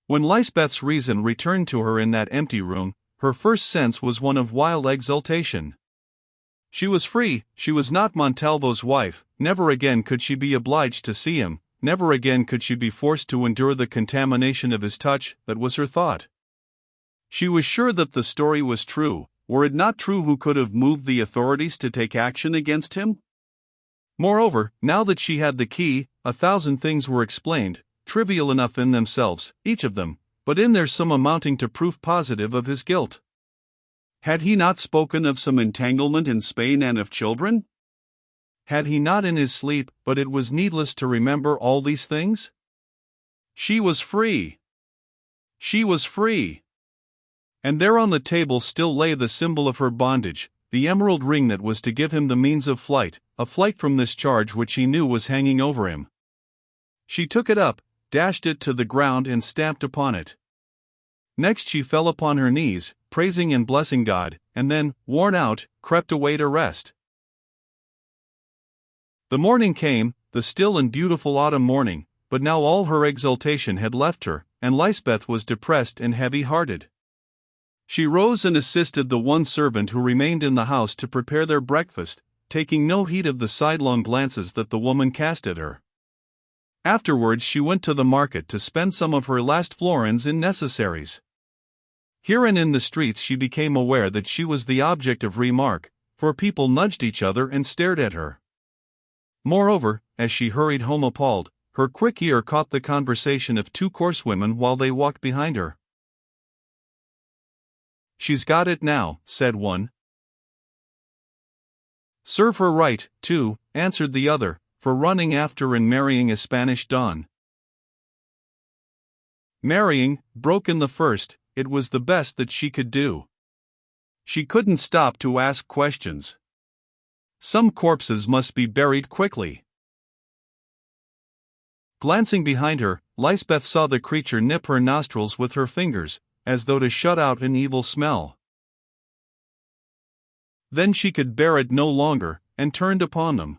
When Lysbeth's reason returned to her in that empty room, her first sense was one of wild exultation. She was free, she was not Montalvo's wife, never again could she be obliged to see him, never again could she be forced to endure the contamination of his touch. That was her thought. She was sure that the story was true. Were it not true, who could have moved the authorities to take action against him? Moreover, now that she had the key, 1,000 things were explained, trivial enough in themselves, each of them, but in there some amounting to proof positive of his guilt. Had he not spoken of some entanglement in Spain and of children? Had he not in his sleep? But it was needless to remember all these things. She was free. She was free. And there on the table still lay the symbol of her bondage, the emerald ring that was to give him the means of flight, a flight from this charge which he knew was hanging over him. She took it up, dashed it to the ground and stamped upon it. Next she fell upon her knees, praising and blessing God, and then, worn out, crept away to rest. The morning came, the still and beautiful autumn morning, but now all her exultation had left her, and Lysbeth was depressed and heavy-hearted. She rose and assisted the one servant who remained in the house to prepare their breakfast, taking no heed of the sidelong glances that the woman cast at her. Afterwards she went to the market to spend some of her last florins in necessaries. Here and in the streets she became aware that she was the object of remark, for people nudged each other and stared at her. Moreover, as she hurried home appalled, her quick ear caught the conversation of 2 coarse women while they walked behind her. "She's got it now," said one. "Serve her right, too," answered the other, "for running after and marrying a Spanish don." Marrying, broke in the first, it was the best that she could do. She couldn't stop to ask questions. Some corpses must be buried quickly. Glancing behind her, Lysbeth saw the creature nip her nostrils with her fingers, as though to shut out an evil smell. Then she could bear it no longer, and turned upon them.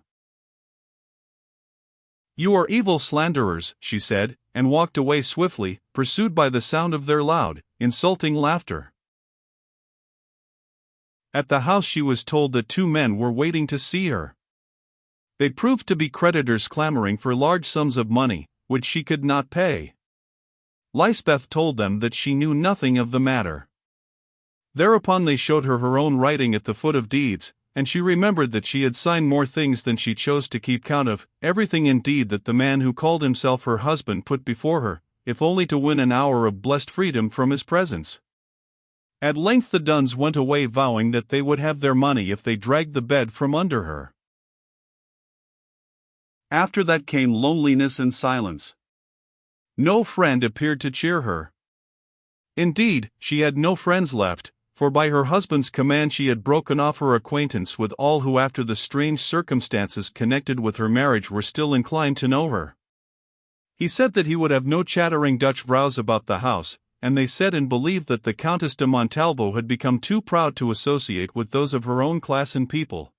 "You are evil slanderers," she said, and walked away swiftly, pursued by the sound of their loud, insulting laughter. At the house she was told that 2 men were waiting to see her. They proved to be creditors clamoring for large sums of money, which she could not pay. Lysbeth told them that she knew nothing of the matter. Thereupon they showed her her own writing at the foot of deeds, and she remembered that she had signed more things than she chose to keep count of, everything indeed that the man who called himself her husband put before her, if only to win an hour of blessed freedom from his presence. At length the duns went away vowing that they would have their money if they dragged the bed from under her. After that came loneliness and silence. No friend appeared to cheer her. Indeed, she had no friends left, for by her husband's command she had broken off her acquaintance with all who after the strange circumstances connected with her marriage were still inclined to know her. He said that he would have no chattering Dutch vrouws about the house, and they said and believed that the Countess de Montalvo had become too proud to associate with those of her own class and people.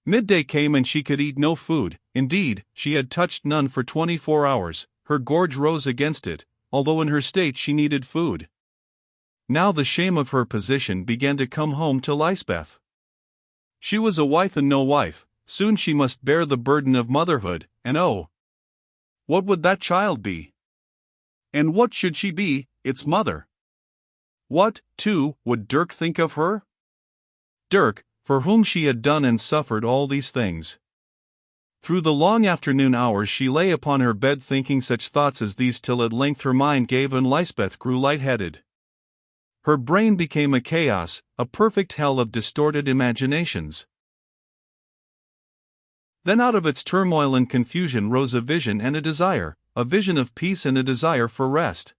Midday came and she could eat no food. Indeed, she had touched none for 24 hours, her gorge rose against it, although in her state she needed food. Now the shame of her position began to come home to Lysbeth. She was a wife and no wife, soon she must bear the burden of motherhood, and oh! What would that child be? And what should she be, its mother? What, too, would Dirk think of her? Dirk, for whom she had done and suffered all these things. Through the long afternoon hours she lay upon her bed thinking such thoughts as these till at length her mind gave and Lysbeth grew light-headed. Her brain became a chaos, a perfect hell of distorted imaginations. Then out of its turmoil and confusion rose a vision and a vision of peace and a desire for rest.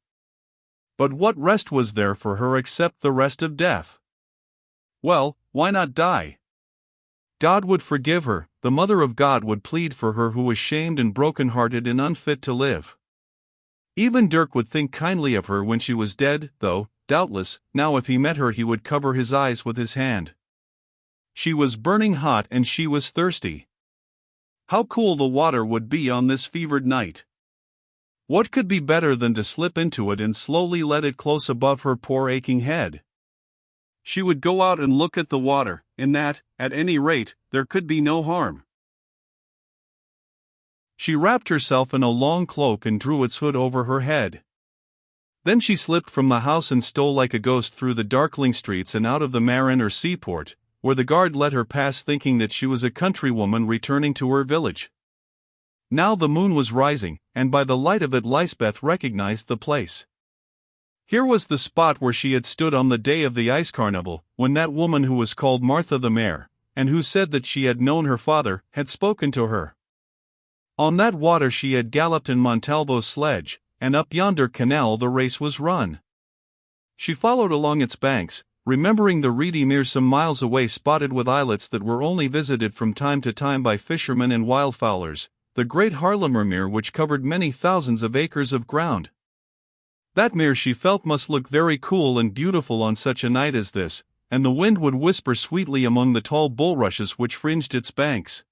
But what rest was there for her except the rest of death? Well, why not die? God would forgive her, the Mother of God would plead for her who was shamed and broken-hearted and unfit to live. Even Dirk would think kindly of her when she was dead, though, doubtless, now if he met her he would cover his eyes with his hand. She was burning hot and she was thirsty. How cool the water would be on this fevered night! What could be better than to slip into it and slowly let it close above her poor aching head? She would go out and look at the water, in that, at any rate, there could be no harm. She wrapped herself in a long cloak and drew its hood over her head. Then she slipped from the house and stole like a ghost through the darkling streets and out of the Marin or seaport, where the guard let her pass thinking that she was a countrywoman returning to her village. Now the moon was rising, and by the light of it Lysbeth recognized the place. Here was the spot where she had stood on the day of the ice carnival, when that woman who was called Martha the Mare, and who said that she had known her father, had spoken to her. On that water she had galloped in Montalvo's sledge, and up yonder canal the race was run. She followed along its banks, remembering the reedy mere some miles away spotted with islets that were only visited from time to time by fishermen and wildfowlers, the great Haarlemmermeer which covered many thousands of acres of ground. That mere she felt must look very cool and beautiful on such a night as this, and the wind would whisper sweetly among the tall bulrushes which fringed its banks.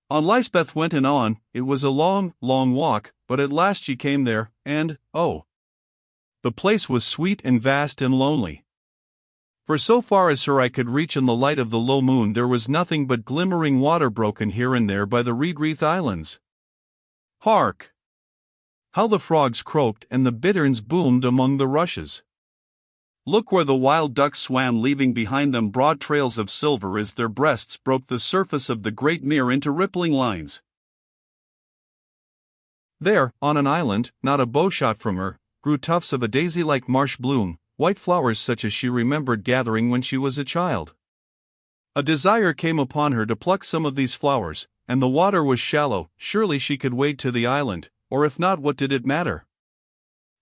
On Lysbeth went and on. It was a long, long walk, but at last she came there, and, oh! The place was sweet and vast and lonely. For so far as her eye could reach in the light of the low moon there was nothing but glimmering water broken here and there by the reed-wreathed islands. Hark! How the frogs croaked and the bitterns boomed among the rushes. Look where the wild ducks swam, leaving behind them broad trails of silver as their breasts broke the surface of the great mere into rippling lines. There, on an island, not a bowshot from her, grew tufts of a daisy-like marsh bloom, white flowers such as she remembered gathering when she was a child. A desire came upon her to pluck some of these flowers, and the water was shallow. Surely she could wade to the island, or if not, what did it matter?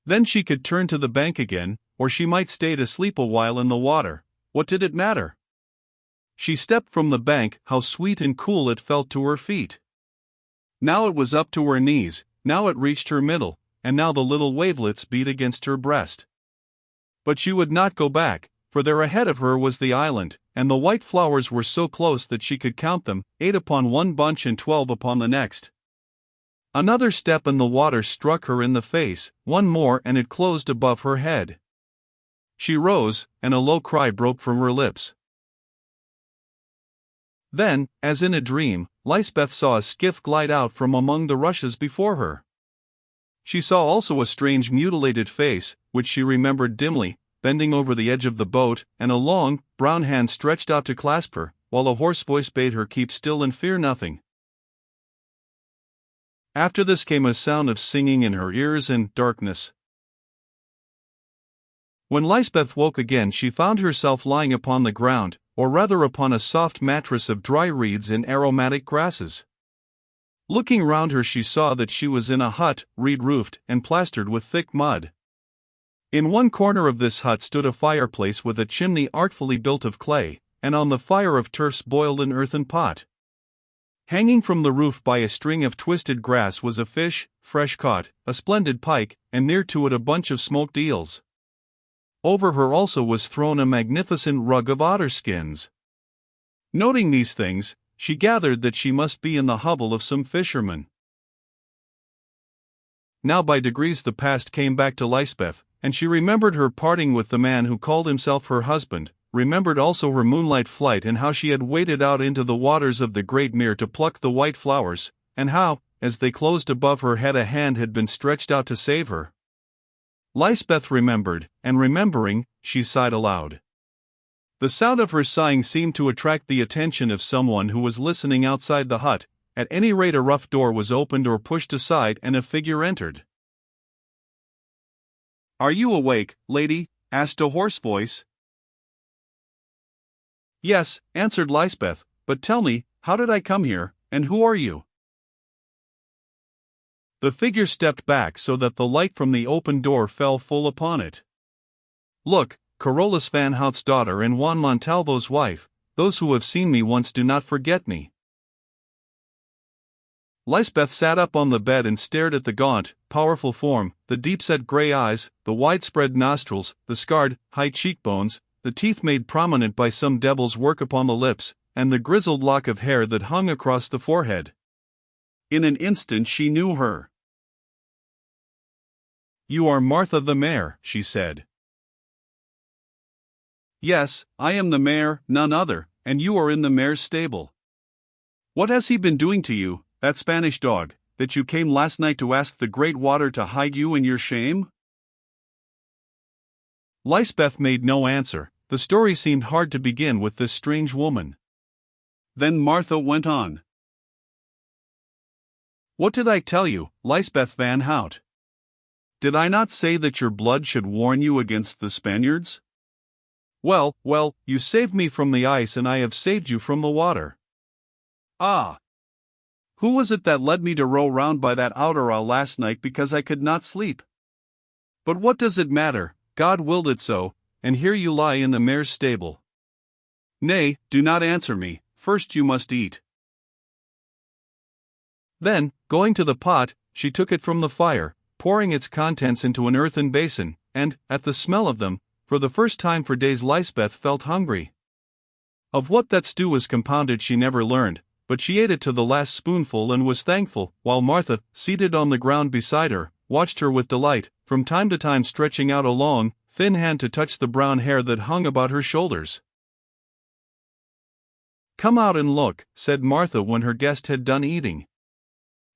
Then she could turn to the bank again, or she might stay to sleep a while in the water. What did it matter? She stepped from the bank. How sweet and cool it felt to her feet. Now it was up to her knees, now it reached her middle, and now the little wavelets beat against her breast. But she would not go back, for there ahead of her was the island, and the white flowers were so close that she could count them, 8 upon one bunch and 12 upon the next. Another step and the water struck her in the face, one more and it closed above her head. She rose, and a low cry broke from her lips. Then, as in a dream, Lysbeth saw a skiff glide out from among the rushes before her. She saw also a strange mutilated face, which she remembered dimly, bending over the edge of the boat, and a long, brown hand stretched out to clasp her, while a hoarse voice bade her keep still and fear nothing. After this came a sound of singing in her ears and darkness. When Lysbeth woke again she found herself lying upon the ground, or rather upon a soft mattress of dry reeds and aromatic grasses. Looking round her she saw that she was in a hut, reed-roofed, and plastered with thick mud. In one corner of this hut stood a fireplace with a chimney artfully built of clay, and on the fire of turfs boiled an earthen pot. Hanging from the roof by a string of twisted grass was a fish, fresh caught, a splendid pike, and near to it a bunch of smoked eels. Over her also was thrown a magnificent rug of otter skins. Noting these things, she gathered that she must be in the hovel of some fisherman. Now by degrees the past came back to Lysbeth, and she remembered her parting with the man who called himself her husband, remembered also her moonlight flight and how she had waded out into the waters of the great mere to pluck the white flowers, and how, as they closed above her head, a hand had been stretched out to save her. Lysbeth remembered, and remembering, she sighed aloud. The sound of her sighing seemed to attract the attention of someone who was listening outside the hut. At any rate a rough door was opened or pushed aside and a figure entered. "Are you awake, lady?" asked a hoarse voice. "Yes," answered Lysbeth, "but tell me, how did I come here, and who are you?" The figure stepped back so that the light from the open door fell full upon it. "Look, Carolus van Hout's daughter and Juan Montalvo's wife, those who have seen me once do not forget me." Lysbeth sat up on the bed and stared at the gaunt, powerful form, the deep-set gray eyes, the widespread nostrils, the scarred, high cheekbones, the teeth made prominent by some devil's work upon the lips, and the grizzled lock of hair that hung across the forehead. In an instant she knew her. "You are Martha the mare," she said. "Yes, I am the mare, none other, and you are in the mare's stable. What has he been doing to you, that Spanish dog, that you came last night to ask the great water to hide you in your shame?" Lysbeth made no answer. The story seemed hard to begin with this strange woman. Then Martha went on. "What did I tell you, Lysbeth van Hout? Did I not say that your blood should warn you against the Spaniards? Well, you saved me from the ice and I have saved you from the water. Ah! Who was it that led me to row round by that outer isle last night because I could not sleep? But what does it matter? God willed it so, and here you lie in the mare's stable. Nay, do not answer me, first you must eat." Then, going to the pot, she took it from the fire, pouring its contents into an earthen basin, and, at the smell of them, for the first time for days Lysbeth felt hungry. Of what that stew was compounded she never learned, but she ate it to the last spoonful and was thankful, while Martha, seated on the ground beside her, watched her with delight, from time to time stretching out a long, thin hand to touch the brown hair that hung about her shoulders. "Come out and look," said Martha when her guest had done eating.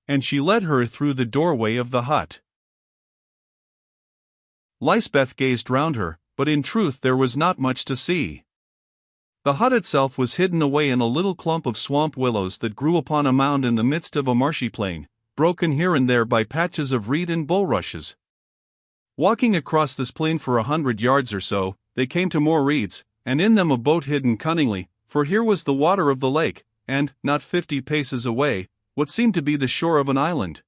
And she led her through the doorway of the hut. Lysbeth gazed round her, but in truth there was not much to see. The hut itself was hidden away in a little clump of swamp willows that grew upon a mound in the midst of a marshy plain, broken here and there by patches of reed and bulrushes. Walking across this plain for 100 yards or so, they came to more reeds, and in them a boat hidden cunningly, for here was the water of the lake, and, not 50 paces away, what seemed to be the shore of an island.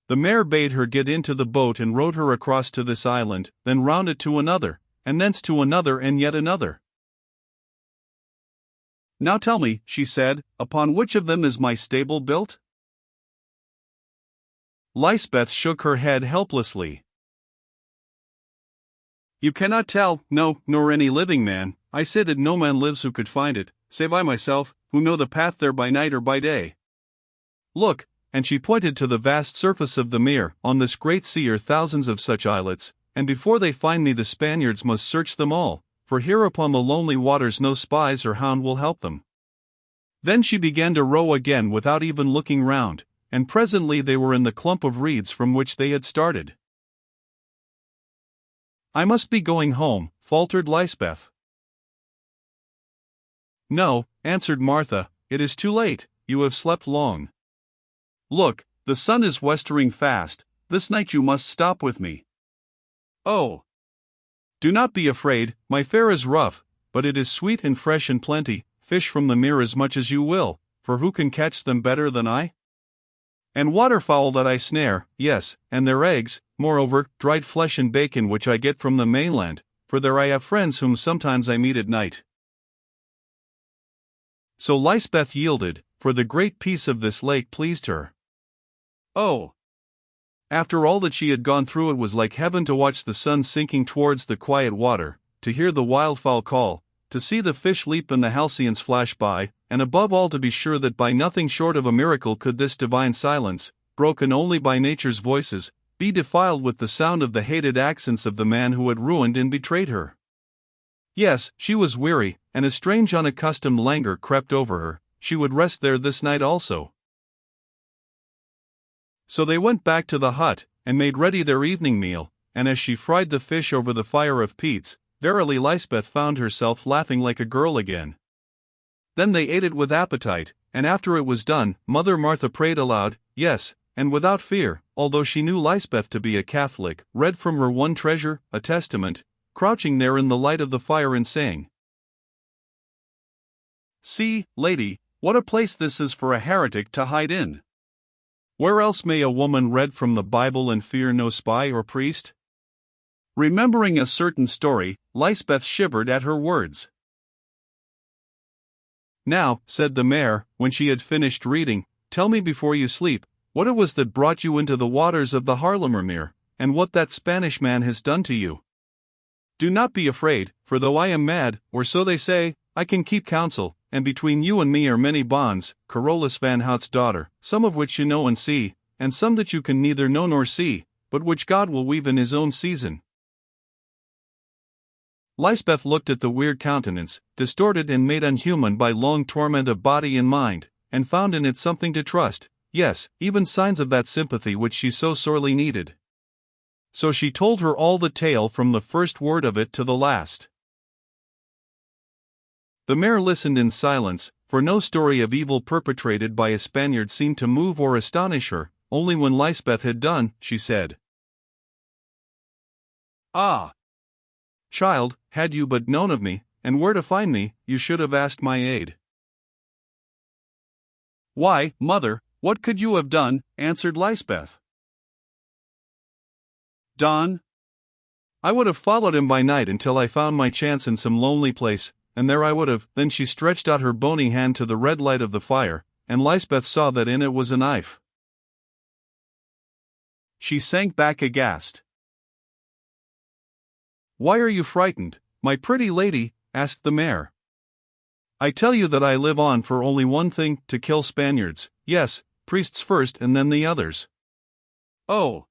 The mare bade her get into the boat and rowed her across to this island, then round it to another, and thence to another and yet another. "Now tell me," she said, "upon which of them is my stable built?" Lysbeth shook her head helplessly. "You cannot tell, no, nor any living man. I say that no man lives who could find it, save I myself, who know the path there by night or by day. Look," and she pointed to the vast surface of the mere. "On this great sea are thousands of such islets, and before they find me the Spaniards must search them all, for here upon the lonely waters no spies or hound will help them." Then she began to row again without even looking round, and presently they were in the clump of reeds from which they had started. "I must be going home," faltered Lysbeth. "No," answered Martha, "it is too late, you have slept long. Look, the sun is westering fast, this night you must stop with me." "Oh! Do not be afraid, my fare is rough, but it is sweet and fresh and plenty, fish from the mere as much as you will, for who can catch them better than I? And waterfowl that I snare, yes, and their eggs, moreover, dried flesh and bacon which I get from the mainland, for there I have friends whom sometimes I meet at night." So Lysbeth yielded, for the great peace of this lake pleased her. Oh! After all that she had gone through, it was like heaven to watch the sun sinking towards the quiet water, to hear the wildfowl call, to see the fish leap and the halcyons flash by, and above all to be sure that by nothing short of a miracle could this divine silence, broken only by nature's voices, be defiled with the sound of the hated accents of the man who had ruined and betrayed her. Yes, she was weary, and a strange unaccustomed languor crept over her. She would rest there this night also. So they went back to the hut, and made ready their evening meal, and as she fried the fish over the fire of peats, verily Lysbeth found herself laughing like a girl again. Then they ate it with appetite, and after it was done, Mother Martha prayed aloud, yes, and without fear, although she knew Lysbeth to be a Catholic, read from her one treasure, a testament, crouching there in the light of the fire and saying, "See, lady, what a place this is for a heretic to hide in. Where else may a woman read from the Bible and fear no spy or priest?" Remembering a certain story, Lysbeth shivered at her words. "Now," said the mare, when she had finished reading, "tell me before you sleep, what it was that brought you into the waters of the Haarlemmermeer, and what that Spanish man has done to you. Do not be afraid, for though I am mad, or so they say, I can keep counsel, and between you and me are many bonds, Carolus van Hout's daughter, some of which you know and see, and some that you can neither know nor see, but which God will weave in his own season. Lysbeth looked at the weird countenance, distorted and made unhuman by long torment of body and mind, and found in it something to trust, yes, even signs of that sympathy which she so sorely needed. So she told her all the tale from the first word of it to the last. The mare listened in silence, for no story of evil perpetrated by a Spaniard seemed to move or astonish her. Only when Lysbeth had done, she said, "Ah, child, had you but known of me, and where to find me, you should have asked my aid." "Why, mother, what could you have done?" answered Lysbeth. "Done? I would have followed him by night until I found my chance in some lonely place, and there I would have." Then she stretched out her bony hand to the red light of the fire, and Lysbeth saw that in it was a knife. She sank back aghast. "Why are you frightened, my pretty lady?" asked the mare. "I tell you that I live on for only one thing, to kill Spaniards, yes, priests first and then the others. Oh!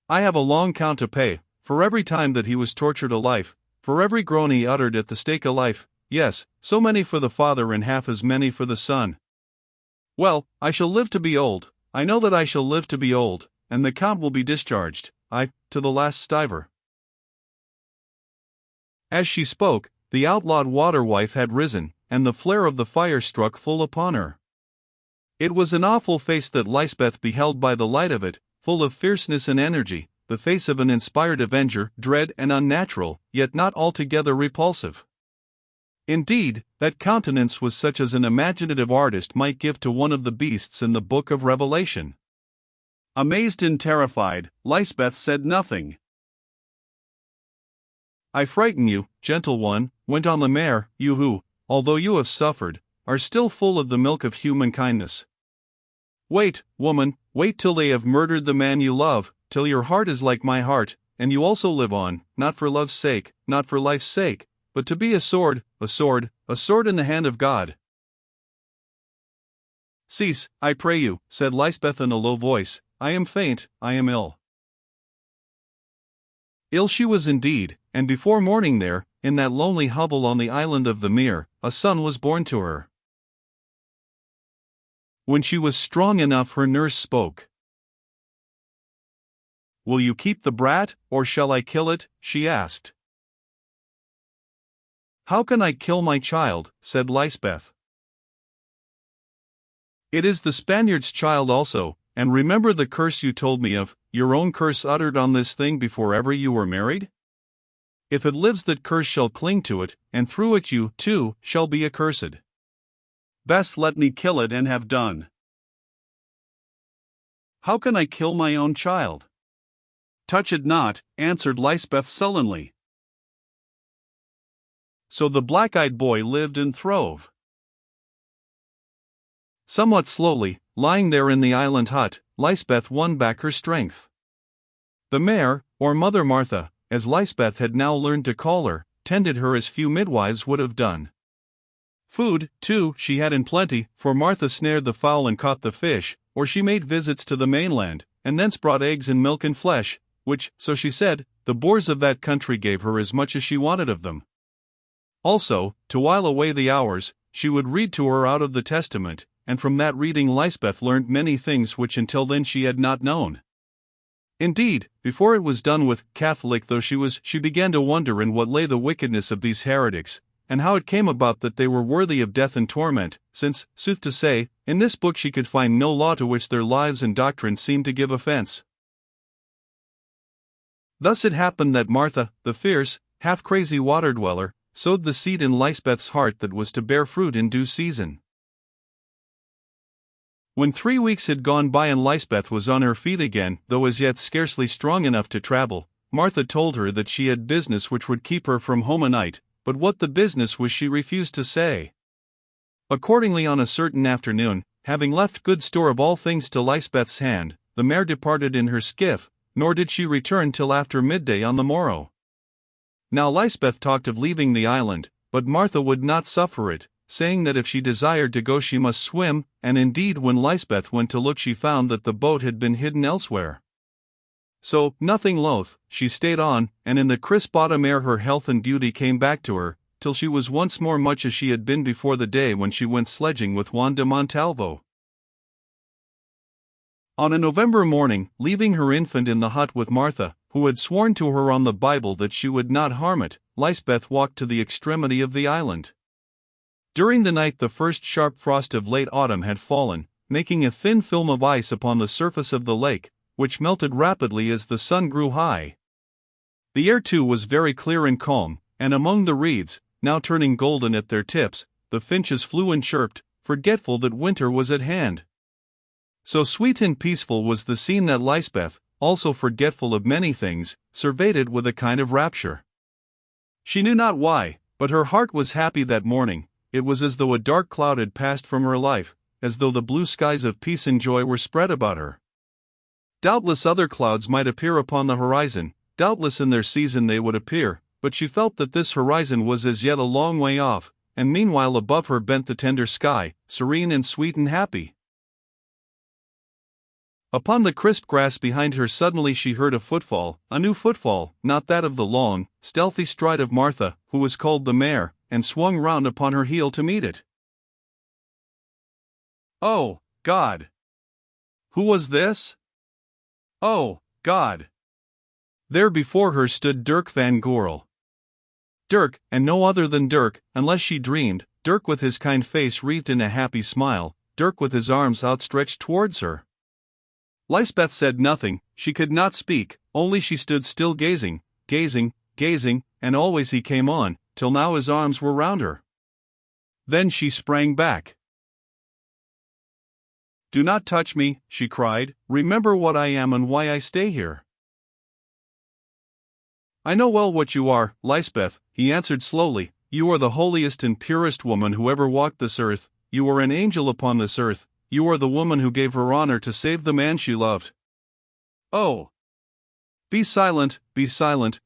I have a long count to pay, for every time that he was tortured a life, for every groan he uttered at the stake a life, yes, so many for the father and half as many for the son. Well, I shall live to be old, I know that I shall live to be old, and the count will be discharged, to the last stiver." As she spoke, the outlawed water-wife had risen, and the flare of the fire struck full upon her. It was an awful face that Lysbeth beheld by the light of it, full of fierceness and energy, the face of an inspired avenger, dread and unnatural, yet not altogether repulsive. Indeed, that countenance was such as an imaginative artist might give to one of the beasts in the book of Revelation. Amazed and terrified, Lysbeth said nothing. "I frighten you, gentle one," went on the mare, "you who, although you have suffered, are still full of the milk of human kindness. Wait, woman, wait till they have murdered the man you love, till your heart is like my heart, and you also live on, not for love's sake, not for life's sake, but to be a sword in the hand of God." "Cease, I pray you," said Lysbeth in a low voice, "I am faint, I am ill." Ill she was indeed, and before morning there, in that lonely hovel on the island of the Mere, a son was born to her. When she was strong enough, her nurse spoke. "Will you keep the brat, or shall I kill it?" she asked. "How can I kill my child?" said Lysbeth. "It is the Spaniard's child also, and remember the curse you told me of, your own curse uttered on this thing before ever you were married? If it lives, that curse shall cling to it, and through it you, too, shall be accursed. Best let me kill it and have done." "How can I kill my own child?" "Touch it not," answered Lysbeth sullenly. So the black-eyed boy lived and throve. Somewhat slowly, lying there in the island hut, Lysbeth won back her strength. The mare, or Mother Martha, as Lysbeth had now learned to call her, tended her as few midwives would have done. Food, too, she had in plenty, for Martha snared the fowl and caught the fish, or she made visits to the mainland, and thence brought eggs and milk and flesh, which, so she said, the boors of that country gave her as much as she wanted of them. Also, to while away the hours, she would read to her out of the Testament, and from that reading Lysbeth learned many things which until then she had not known. Indeed, before it was done with, Catholic though she was, she began to wonder in what lay the wickedness of these heretics, and how it came about that they were worthy of death and torment, since, sooth to say, in this book she could find no law to which their lives and doctrine seemed to give offense. Thus it happened that Martha, the fierce, half-crazy water-dweller, sowed the seed in Lysbeth's heart that was to bear fruit in due season. When 3 weeks had gone by and Lysbeth was on her feet again, though as yet scarcely strong enough to travel, Martha told her that she had business which would keep her from home a night, but what the business was she refused to say. Accordingly, on a certain afternoon, having left good store of all things to Lysbeth's hand, the mare departed in her skiff, nor did she return till after midday on the morrow. Now Lysbeth talked of leaving the island, but Martha would not suffer it, saying that if she desired to go she must swim, and indeed when Lysbeth went to look she found that the boat had been hidden elsewhere. So, nothing loath, she stayed on, and in the crisp autumn air her health and beauty came back to her, till she was once more much as she had been before the day when she went sledging with Juan de Montalvo. On a November morning, leaving her infant in the hut with Martha, who had sworn to her on the Bible that she would not harm it, Lysbeth walked to the extremity of the island. During the night the first sharp frost of late autumn had fallen, making a thin film of ice upon the surface of the lake, which melted rapidly as the sun grew high. The air too was very clear and calm, and among the reeds, now turning golden at their tips, the finches flew and chirped, forgetful that winter was at hand. So sweet and peaceful was the scene that Lysbeth, also forgetful of many things, surveyed it with a kind of rapture. She knew not why, but her heart was happy that morning. It was as though a dark cloud had passed from her life, as though the blue skies of peace and joy were spread about her. Doubtless other clouds might appear upon the horizon, doubtless in their season they would appear, but she felt that this horizon was as yet a long way off, and meanwhile above her bent the tender sky, serene and sweet and happy. Upon the crisp grass behind her suddenly she heard a footfall, a new footfall, not that of the long, stealthy stride of Martha, who was called the mare, and swung round upon her heel to meet it. Oh, God! Who was this? Oh, God! There before her stood Dirk van Goorl. Dirk, and no other than Dirk, unless she dreamed, Dirk with his kind face wreathed in a happy smile, Dirk with his arms outstretched towards her. Lysbeth said nothing, she could not speak, only she stood still gazing, and always he came on, till now his arms were round her. Then she sprang back. "Do not touch me," she cried, "remember what I am and why I stay here." "I know well what you are, Lysbeth," he answered slowly, "you are the holiest and purest woman who ever walked this earth, you are an angel upon this earth, you are the woman who gave her honor to save the man she loved. Oh! Be silent,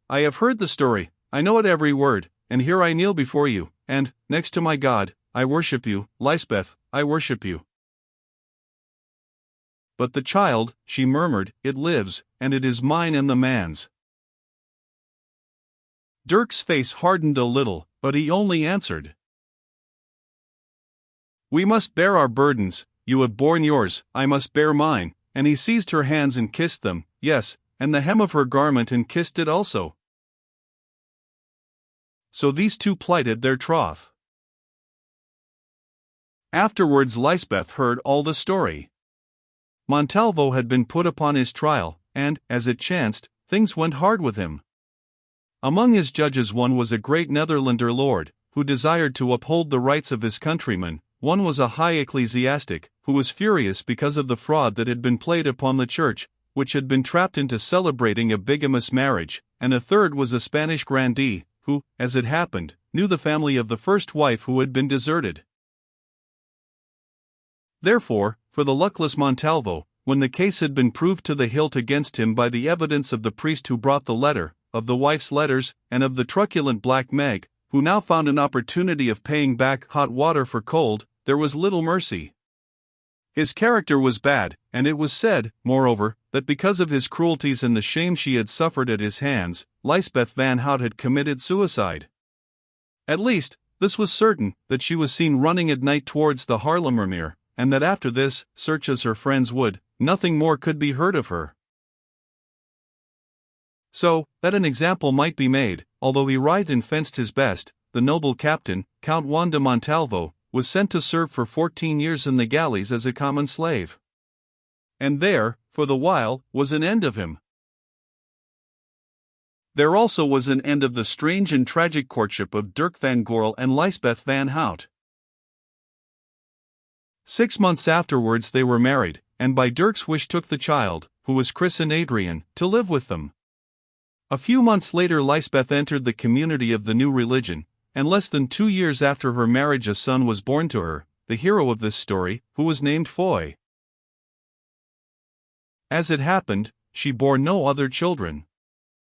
I have heard the story, I know it every word, and here I kneel before you, and, next to my God, I worship you, Lysbeth, I worship you." "But the child," she murmured, "it lives, and it is mine and the man's." Dirk's face hardened a little, but he only answered, "We must bear our burdens, you have borne yours, I must bear mine," and he seized her hands and kissed them, yes, and the hem of her garment and kissed it also. So these two plighted their troth. Afterwards Lysbeth heard all the story. Montalvo had been put upon his trial, and, as it chanced, things went hard with him. Among his judges one was a great Netherlander lord, who desired to uphold the rights of his countrymen. One was a high ecclesiastic, who was furious because of the fraud that had been played upon the church, which had been trapped into celebrating a bigamous marriage, and a third was a Spanish grandee, who, as it happened, knew the family of the first wife who had been deserted. Therefore, for the luckless Montalvo, when the case had been proved to the hilt against him by the evidence of the priest who brought the letter, of the wife's letters, and of the truculent Black Meg, who now found an opportunity of paying back hot water for cold, there was little mercy. His character was bad, and it was said, moreover, that because of his cruelties and the shame she had suffered at his hands, Lysbeth van Hout had committed suicide. At least, this was certain, that she was seen running at night towards the Haarlemmermeer, and that after this, search as her friends would, nothing more could be heard of her. So, that an example might be made, although he writhed and fenced his best, the noble captain, Count Juan de Montalvo, was sent to serve for 14 years in the galleys as a common slave. And there, for the while, was an end of him. There also was an end of the strange and tragic courtship of Dirk van Goorl and Lysbeth van Hout. 6 months afterwards they were married, and by Dirk's wish took the child, who was christened Adrian, to live with them. A few months later Lysbeth entered the community of the new religion, and less than 2 years after her marriage a son was born to her, the hero of this story, who was named Foy. As it happened, she bore no other children.